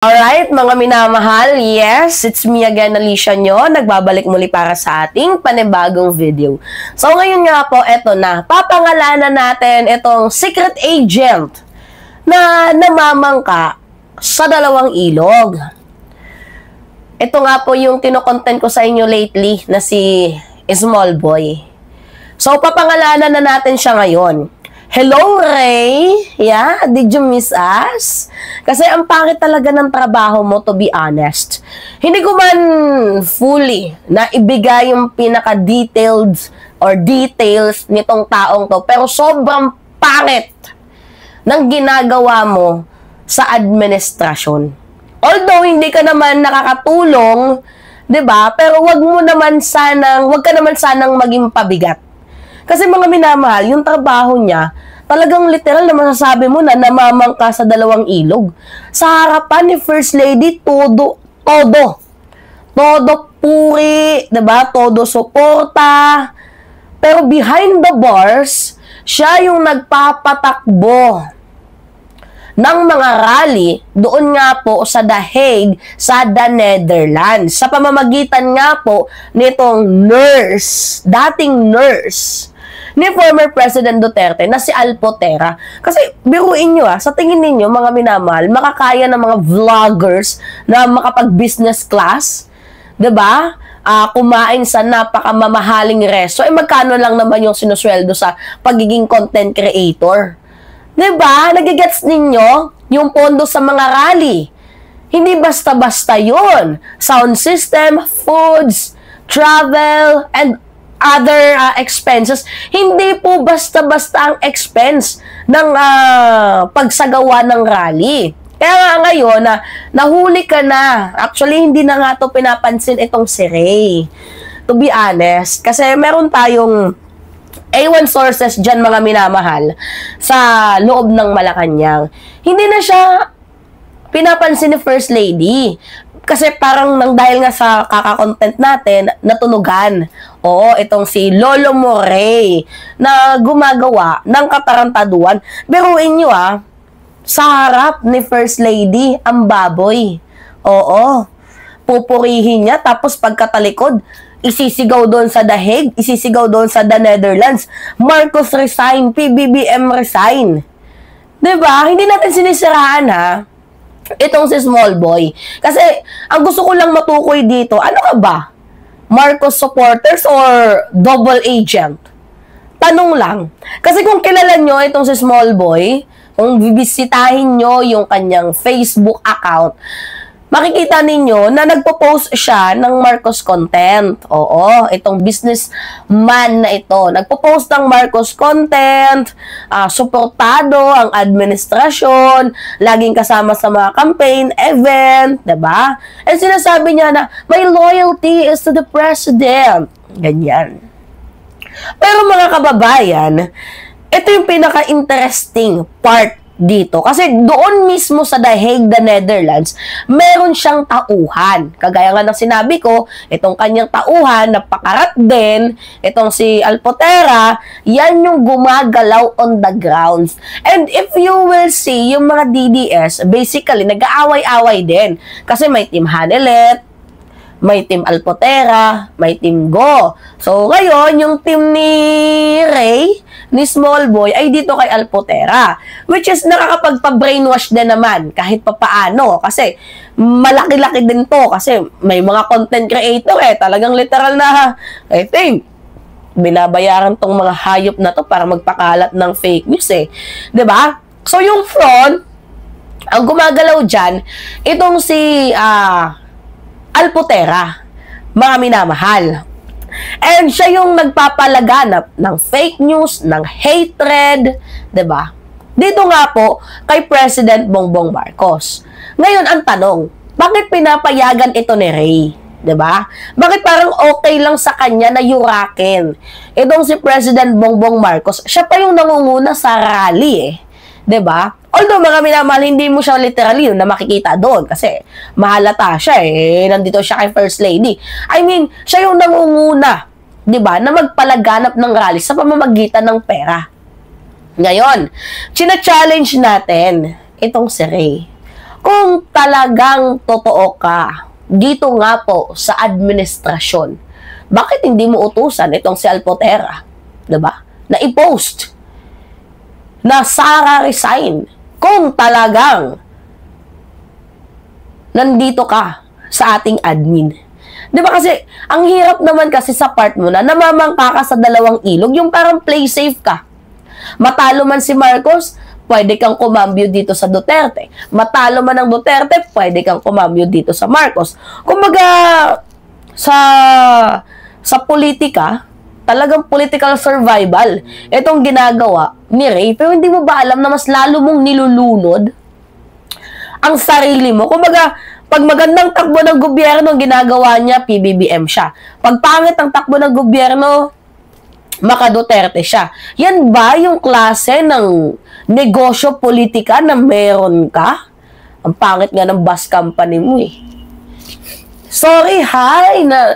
Alright, mga minamahal, yes, it's me again, Alicia nyo, nagbabalik muli para sa ating panibagong video. So, ngayon nga po, eto na, papangalanan natin itong secret agent na namamangka sa dalawang ilog. Ito nga po yung kinokontent ko sa inyo lately na si Small Boy. So, papangalanan na natin siya ngayon. Hello, Ray! Yeah, did you miss us? Kasi ang pangit talaga ng trabaho mo, to be honest. Hindi ko man fully na ibigay yung pinaka-detailed or details nitong taong to. Pero sobrang pangit ng ginagawa mo sa administrasyon. Although hindi ka naman nakakatulong, 'di ba? Pero wag ka naman sanang maging pabigat. Kasi mga minamahal, yung trabaho niya, talagang literal na masasabi mo na namamangka sa dalawang ilog. Sa harapan ni First Lady, todo puri, diba? Todo suporta. Pero behind the bars, siya yung nagpapatakbo ng mga rally doon nga po sa The Hague, sa The Netherlands. Sa pamamagitan nga po nitong dating nurse, ni former President Duterte na si Alpotera. Kasi biruin nyo sa tingin ninyo mga minamahal, makakaya ng mga vloggers na makapag-business class, 'di ba? Kumain sa napakamamahaling resto, magkano lang naman yung sinusweldo sa pagiging content creator? 'Di ba? Nagigets ninyo yung pondo sa mga rally. Hindi basta-basta 'yun. Sound system, foods, travel, and other expenses. Hindi po basta-basta ang expense ng pagsagawa ng rally. Kaya nga ngayon, nahuli ka na. Actually, hindi na nga ito pinapansin itong si Ray. To be honest. Kasi meron tayong A1 sources dyan, mga minamahal, sa loob ng Malacanang. Hindi na siya pinapansin ni First Lady. Kasi parang dahil nga sa kaka-content natin, natunugan. Oo, itong si Lolo Moray na gumagawa ng katarantaduan. Biruin nyo sa harap ni First Lady, ang baboy. Oo, pupurihin niya, tapos pagkatalikod, isisigaw doon sa The Hague, isisigaw doon sa The Netherlands, Marcos resign, PBBM resign. Diba? Hindi natin sinisiraan itong si Small Boy. Kasi, ang gusto ko lang matukoy dito, ano ka ba? Marcos supporters or double agent? Tanong lang. Kasi kung kilala nyo itong si Small Boy, kung bibisitahin nyo yung kanyang Facebook account, makikita ninyo na nagpo-post siya ng Marcos content. Oo, itong businessman na ito. Nagpo-post ng Marcos content, suportado ang administrasyon, laging kasama sa mga campaign, event, diba? And sinasabi niya na, my loyalty is to the president. Ganyan. Pero mga kababayan, ito yung pinaka-interesting part dito. Kasi doon mismo sa The Hague, The Netherlands, meron siyang tauhan. Kagaya nga ng sinabi ko, itong kanyang tauhan, napakarat din, itong si Alpotera, yan yung gumagalaw on the grounds. And if you will see, yung mga DDS, basically, nag-aaway-away din. Kasi may Team Hanelet, may Team Alpotera, may Team Go. So, ngayon, yung team ni Ray, ni Small Boy, ay dito kay Alpotera. Which is, nakakapagpa-brainwash din naman, kahit papaano. Kasi, malaki-laki din to. Kasi, may mga content creator talagang literal na, I think, binabayaran tong mga hayop na to para magpakalat ng fake news Diba? So, yung front, ang gumagalaw dyan, itong si, Alpotera, mga minamahal. And siya yung nagpapalaganap ng fake news, ng hatred, 'di ba? Dito nga po kay President Bongbong Marcos. Ngayon ang tanong, bakit pinapayagan ito ni Ray? 'Di ba? Bakit parang okay lang sa kanya na yurakin itong si President Bongbong Marcos? Siya pa yung nangunguna sa rally 'di ba? Although mga minamahal, hindi mo siya literally na makikita doon kasi mahalata siya nandito siya kay First Lady. I mean, siya yung nangunguna, 'di ba, na magpalaganap ng rally sa pamamagitan ng pera. Ngayon, china-challenge natin itong si Ray. Kung talagang totoo ka, dito nga po sa administrasyon, bakit hindi mo utusan itong si Alpotera, diba? Na i-post na Sara resign kung talagang nandito ka sa ating admin. Di ba kasi, ang hirap naman kasi sa part mo na namamangka ka sa dalawang ilog, yung parang play safe ka. Matalo man si Marcos, pwede kang kumambyo dito sa Duterte. Matalo man ang Duterte, pwede kang kumambyo dito sa Marcos. Kumbaga, sa politika, talagang political survival, itong ginagawa ni Ray, pero hindi mo ba alam na mas lalo mong nilulunod ang sarili mo? Kumbaga, pag magandang takbo ng gobyerno, ginagawa niya, PBBM siya. Pag pangit ang takbo ng gobyerno, maka-Duterte siya. Yan ba yung klase ng negosyo politika na meron ka? Ang pangit nga ng bus company mo eh. Sorry, hi, na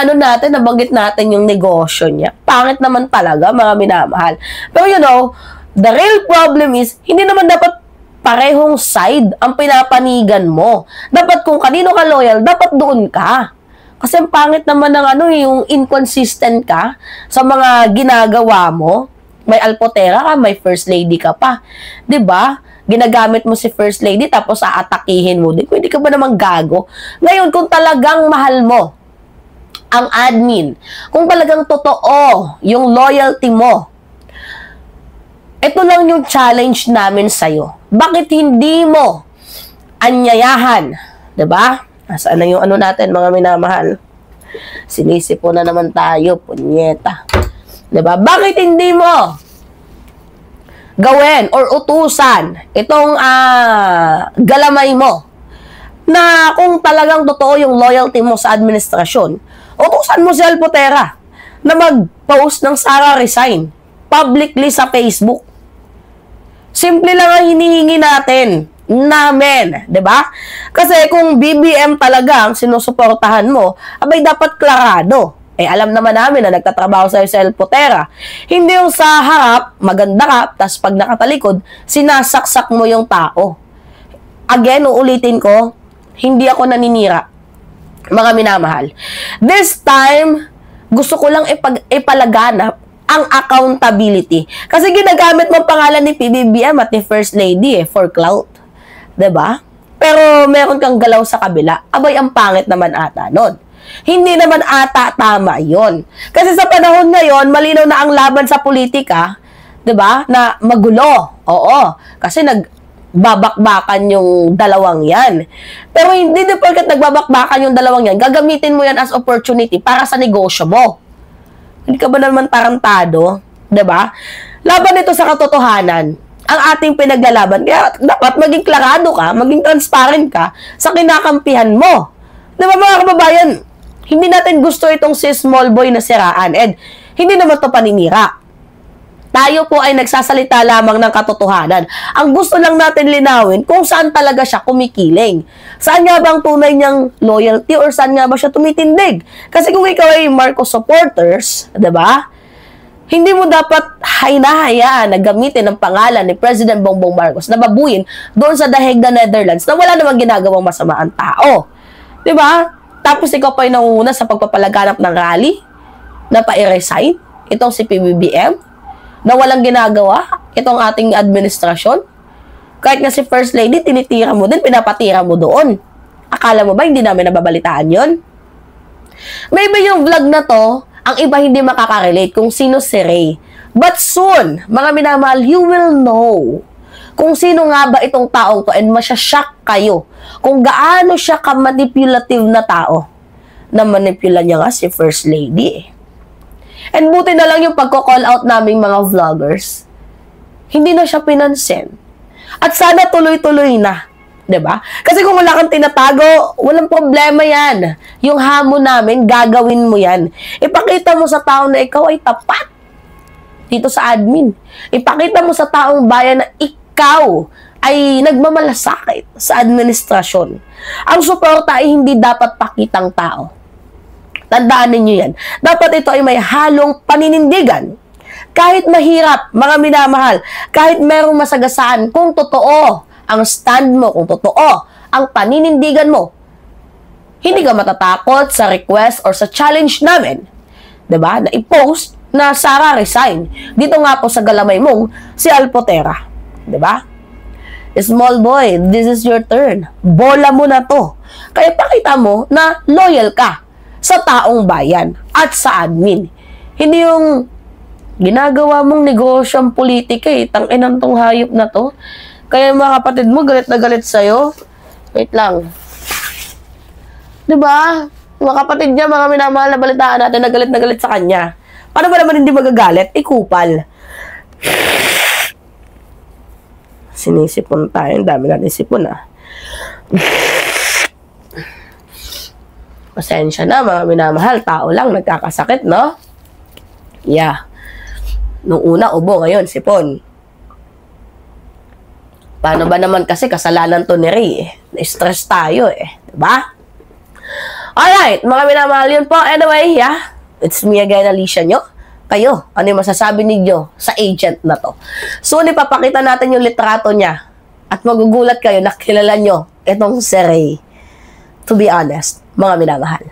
ano natin, nabanggit natin yung negosyo niya. Pangit naman talaga, mga minamahal. Pero you know, the real problem is, hindi naman dapat parehong side ang pinapanigan mo. Dapat kung kanino ka loyal, dapat doon ka. Kasi ang pangit naman ng yung inconsistent ka sa mga ginagawa mo. May Alpotera ka, may First Lady ka pa. 'Di ba? Ginagamit mo si First Lady tapos aatakihin mo din. Hindi ka ba naman gago? Ngayon, kung talagang mahal mo ang admin, kung talagang totoo yung loyalty mo, ito lang yung challenge namin sa'yo. Bakit hindi mo anyayahan? 'Di ba? Nasaan na yung natin, mga minamahal? Sinisipo na naman tayo, punyeta. 'Di ba? Bakit hindi mo gawin or utusan itong galamay mo na kung talagang totoo yung loyalty mo sa administrasyon, utusan mo si Alpotera na mag-post ng Sara resign publicly sa Facebook. Simple lang ang hinihingi namin, 'di ba? Kasi kung BBM talaga ang sinusuportahan mo, abay dapat klarado. Alam naman namin na nagtatrabaho sa Alpotera. Hindi yung sa harap, maganda ka, tas pag nakatalikod, sinasaksak mo yung tao. Again, uulitin ko, hindi ako naninira, mga minamahal. This time, gusto ko lang ipalaganap ang accountability. Kasi ginagamit mo pangalan ni PBBM at ni First Lady for clout. 'Di ba? Pero meron kang galaw sa kabila. Abay, ang pangit naman ata nun. Hindi naman ata tama yon. Kasi sa panahon ngayon, malinaw na ang laban sa politika, 'di ba? Na magulo. Oo. Kasi nagbabakbakan yung dalawang yan. Pero hindi na porket nagbabakbakan yung dalawang yan, gagamitin mo yan as opportunity para sa negosyo mo. Hindi ka ba naman tarantado? 'Di ba? Laban ito sa katotohanan ang ating pinaglalaban. Kaya dapat maging klarado ka, maging transparent ka sa kinakampihan mo. 'Di ba, mga kababayan? Hindi natin gusto itong si small boy na siraan. And hindi naman to paninira. Tayo po ay nagsasalita lamang ng katotohanan. Ang gusto lang natin linawin kung saan talaga siya kumikiling. Saan nga bang tunay niyang loyalty or saan nga ba siya tumitindig? Kasi kung ikaw ay Marcos supporters, 'di ba? Hindi mo dapat hinahayaan na gamitin ang pangalan ni President Bongbong Marcos na babuyin doon sa The Hague, Netherlands na wala namang ginagawang masama ang tao. 'Di ba? Tapos ikaw pa yung nangunguna sa pagpapalaganap ng rally na pa-resign, itong si PBBM, na walang ginagawa, itong ating administrasyon. Kahit nga si First Lady, tinitira mo din, pinapatira mo doon. Akala mo ba hindi namin nababalitaan yon? Maybe yung vlog na to, ang iba hindi makaka-relate kung sino si Ray. But soon, mga minamahal, you will know kung sino nga ba itong taong to and masya-shock kayo kung gaano siya ka-manipulative na tao. Na manipula niya nga si First Lady eh. And buti na lang yung pagko-call out naming mga vloggers. Hindi na siya pinansin. At sana tuloy-tuloy na. 'Di ba? Kasi kung wala kang tinatago, walang problema yan. Yung hamon namin, gagawin mo yan. Ipakita mo sa tao na ikaw ay tapat dito sa admin. Ipakita mo sa taong bayan na ikaw ay nagmamalasakit sa administrasyon. Ang suporta ay hindi dapat pakitang tao. Tandaan ninyo yan. Dapat ito ay may halong paninindigan. Kahit mahirap, mga minamahal, kahit merong masagasaan, kung totoo ang stand mo, kung totoo ang paninindigan mo. Hindi ka matatakot sa request or sa challenge namin, 'di ba? Na i-post na Sara resign. Dito nga po sa galamay mong si Alpotera, 'di ba? Small boy, this is your turn. Bola mo na 'to. Kaya pakita mo na loyal ka sa taong bayan at sa admin. Hindi yung ginagawa mong negosyong politika Tang-inang tong hayop na 'to. Kaya mga kapatid mo galit na galit sa'yo. Wait lang. Diba? Mga kapatid niya, mga minamahal na balitaan natin na galit sa kanya. Paano ba naman hindi magagalit? Kupal. Sinisipon tayo. Ang dami natin sipon Pasensya na, mga minamahal. Tao lang, nagkakasakit, no? Yeah. Nung una, ubo. Ngayon, sipon. Paano ba naman kasi kasalanan to ni Ray Na-stress tayo Diba? Alright, mga minamahal yun po. Anyway, it's me again, Alicia nyo. Kayo, ano yung masasabi ninyo sa agent na to? Soon, ipapakita natin yung litrato niya. At magugulat kayo na kilala nyo itong si Ray. To be honest, mga minamahal.